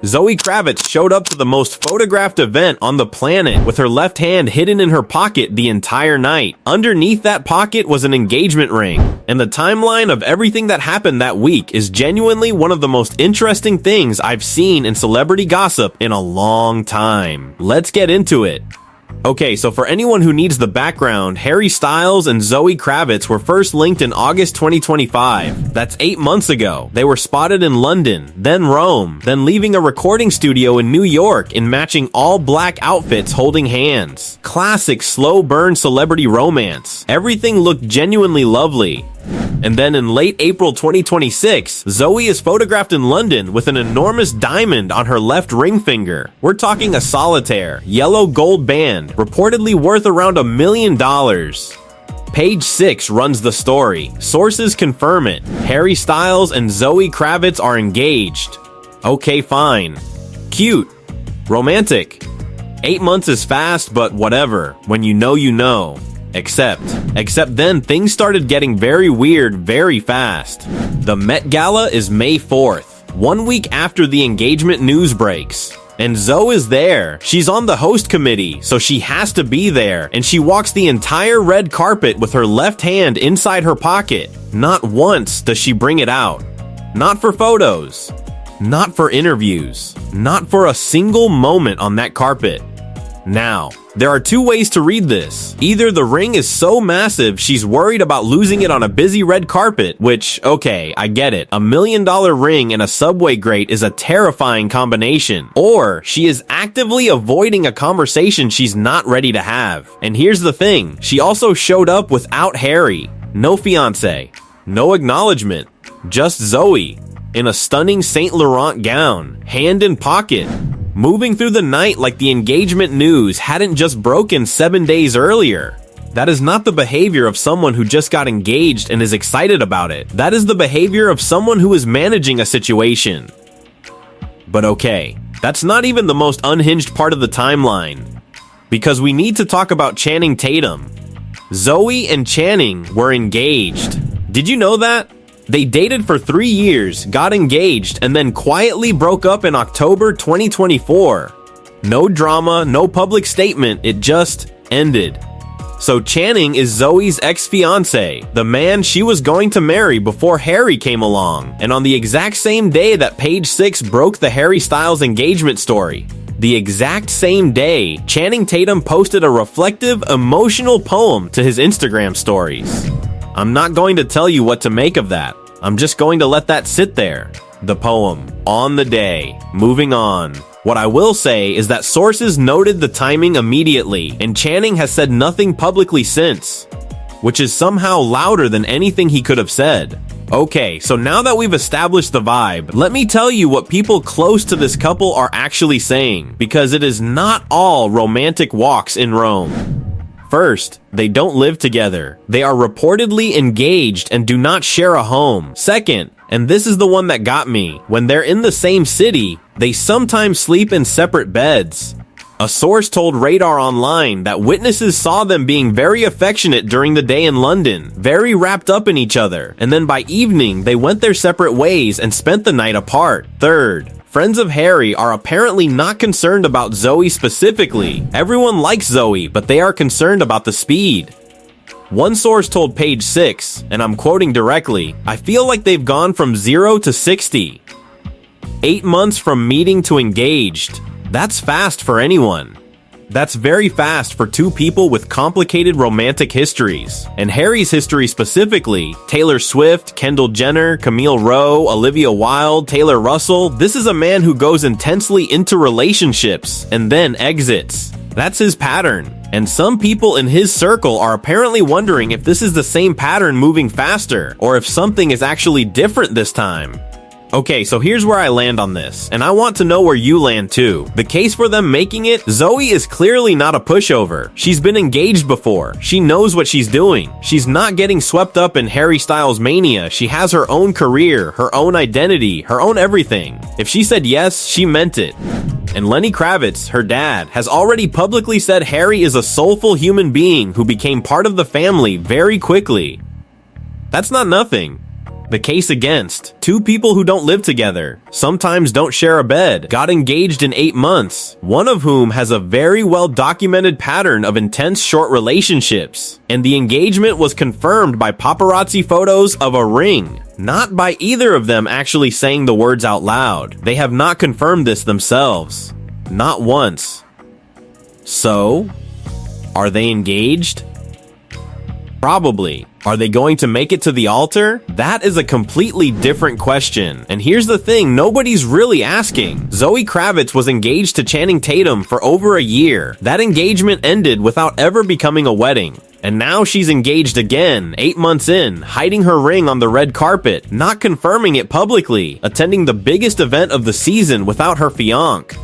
Zoë Kravitz showed up to the most photographed event on the planet with her left hand hidden in her pocket the entire night. Underneath that pocket was an engagement ring, and the timeline of everything that happened that week is genuinely one of the most interesting things I've seen in celebrity gossip in a long time. Let's get into it. Okay, so for anyone who needs the background, Harry Styles and Zoë Kravitz were first linked in August 2025. That's 8 months ago. They were spotted in London, then Rome, then leaving a recording studio in New York in matching all-black outfits holding hands. Classic slow burn celebrity romance. Everything looked genuinely lovely. And then in late April 2026, Zoë is photographed in London with an enormous diamond on her left ring finger. We're talking a solitaire, yellow gold band, reportedly worth around $1 million. Page 6 runs the story. Sources confirm it. Harry Styles and Zoë Kravitz are engaged. Okay, fine. Cute. Romantic. 8 months is fast, but whatever. When you know, you know. Except then things started getting very weird very fast. The Met Gala is May 4th, 1 week after the engagement news breaks. And Zoe is there. She's on the host committee, so she has to be there, and she walks the entire red carpet with her left hand inside her pocket. Not once does she bring it out. Not for photos. Not for interviews. Not for a single moment on that carpet. Now, there are two ways to read this. Either the ring is so massive she's worried about losing it on a busy red carpet, which, okay, I get it. $1 million ring and a Subway grate is a terrifying combination. Or she is actively avoiding a conversation she's not ready to have. And here's the thing, she also showed up without Harry. No fiance. No acknowledgement. Just Zoe. In a stunning Saint Laurent gown, hand in pocket. Moving through the night like the engagement news hadn't just broken 7 days earlier. That is not the behavior of someone who just got engaged and is excited about it. That is the behavior of someone who is managing a situation. But okay, that's not even the most unhinged part of the timeline. Because we need to talk about Channing Tatum. Zoe and Channing were engaged. Did you know that? They dated for 3 years, got engaged, and then quietly broke up in October 2024. No drama, no public statement, it just ended. So Channing is Zoe's ex-fiance, the man she was going to marry before Harry came along, and on the exact same day that Page 6 broke the Harry Styles engagement story. The exact same day, Channing Tatum posted a reflective, emotional poem to his Instagram stories. I'm not going to tell you what to make of that. I'm just going to let that sit there. The poem, on the day, moving on. What I will say is that sources noted the timing immediately, and Channing has said nothing publicly since, which is somehow louder than anything he could have said. Okay, so now that we've established the vibe, let me tell you what people close to this couple are actually saying, because it is not all romantic walks in Rome. First, they don't live together. They are reportedly engaged and do not share a home. Second, and this is the one that got me, when they're in the same city, they sometimes sleep in separate beds. A source told Radar Online that witnesses saw them being very affectionate during the day in London, very wrapped up in each other, and then by evening, they went their separate ways and spent the night apart. Third, friends of Harry are apparently not concerned about Zoe specifically. Everyone likes Zoe, but they are concerned about the speed. One source told Page 6, and I'm quoting directly, "I feel like they've gone from 0 to 60. 8 months from meeting to engaged. That's fast for anyone. That's very fast for two people with complicated romantic histories. And Harry's history specifically, Taylor Swift, Kendall Jenner, Camille Rowe, Olivia Wilde, Taylor Russell, this is a man who goes intensely into relationships and then exits. That's his pattern. And some people in his circle are apparently wondering if this is the same pattern moving faster, or if something is actually different this time. Okay, so here's where I land on this, and I want to know where you land too. The case for them making it, Zoe is clearly not a pushover. She's been engaged before. She knows what she's doing. She's not getting swept up in Harry Styles mania. She has her own career, her own identity, her own everything. If she said yes, she meant it. And Lenny Kravitz, her dad, has already publicly said Harry is a soulful human being who became part of the family very quickly. That's not nothing. The case against. Two people who don't live together, sometimes don't share a bed, got engaged in 8 months, one of whom has a very well documented pattern of intense short relationships. And the engagement was confirmed by paparazzi photos of a ring, not by either of them actually saying the words out loud. They have not confirmed this themselves. Not once. So, are they engaged? Probably. Are they going to make it to the altar? That is a completely different question. And here's the thing nobody's really asking. Zoë Kravitz was engaged to Channing Tatum for over a year. That engagement ended without ever becoming a wedding. And now she's engaged again, 8 months in, hiding her ring on the red carpet, not confirming it publicly, attending the biggest event of the season without her fiancé.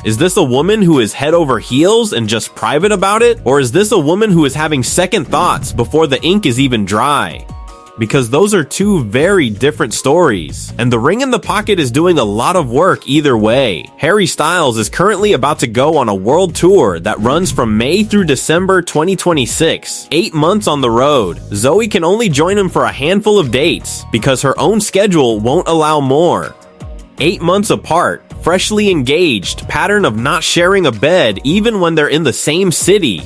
Is this a woman who is head over heels and just private about it? Or is this a woman who is having second thoughts before the ink is even dry? Because those are two very different stories. And the ring in the pocket is doing a lot of work either way. Harry Styles is currently about to go on a world tour that runs from May through December 2026. 8 months on the road. Zoe can only join him for a handful of dates because her own schedule won't allow more. 8 months apart, freshly engaged, pattern of not sharing a bed even when they're in the same city.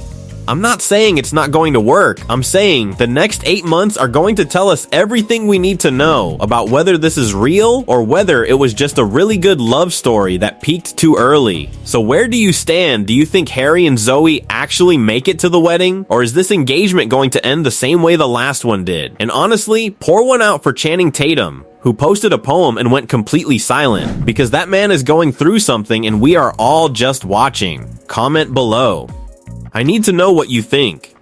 I'm not saying it's not going to work. I'm saying the next 8 months are going to tell us everything we need to know about whether this is real or whether it was just a really good love story that peaked too early. So where do you stand? Do you think Harry and Zoe actually make it to the wedding? Or is this engagement going to end the same way the last one did? And honestly, pour one out for Channing Tatum, who posted a poem and went completely silent, because that man is going through something and we are all just watching. Comment below. I need to know what you think.